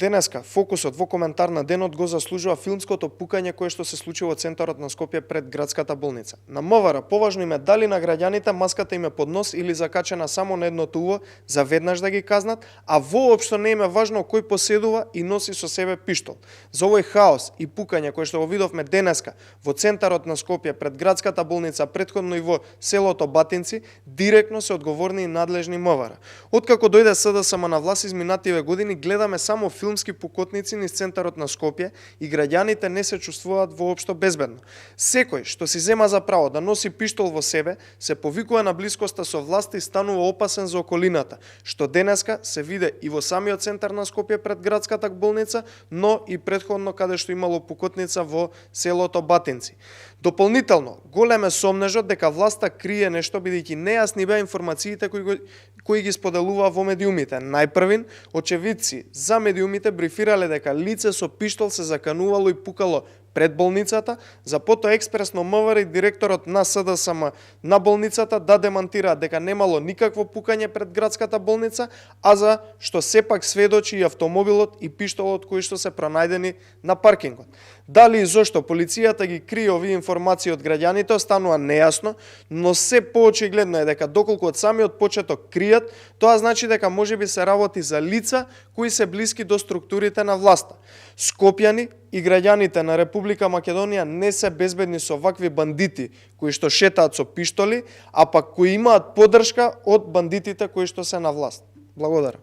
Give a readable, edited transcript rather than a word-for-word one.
Денеска фокусот во коментар на денот го заслужува филмското пукање кое што се случи во центарот на Скопје пред градската болница. На МВР поважно им е дали на граѓаните маската им е под нос или закачена само на едното уво за веднаш да ги казнат, а воопшто не им е важно кој поседува и носи со себе пиштол. За овој хаос и пукање кое што го видовме денеска во центарот на Скопје пред градската болница, претходно и во селото Батинци, директно се одговорни и надлежни МВР. Откако дојде СДСМ на власт изминативе години, гледаме само филмски пукотници низ центарот на Скопје и граѓаните не се чувствуваат воопшто безбедно. Секој што си зема за право да носи пиштол во себе, се повикува на блискоста со власта и станува опасен за околината, што денеска се виде и во самиот центар на Скопје пред градската болница, но и претходно каде што имало пукотница во селото Батинци. Дополнително, голем е сомнежот дека власта крие нешто бидејќи нејасни беа информациите кои ги споделува во медиумите. Најпрвин, очевидци за медиумите брифирале дека лице со пиштол се заканувало и пукало пред болницата, за потоа експресно МВР и директорот на СДСМ на болницата да демантираат дека немало никакво пукање пред градската болница, а за што сепак сведочи и автомобилот и пиштолот кои што се пронајдени на паркингот. Дали и зошто полицијата ги крие овие информации од граѓаните останува нејасно, но се поочигледно е дека доколку од самиот почеток кријат, тоа значи дека можеби се работи за лица кои се блиски до структурите на власта. Скопјани и граѓаните на Република Македонија не се безбедни со вакви бандити кои што шетаат со пиштоли, а пак кои имаат поддршка од бандитите кои што се на власт. Благодарам.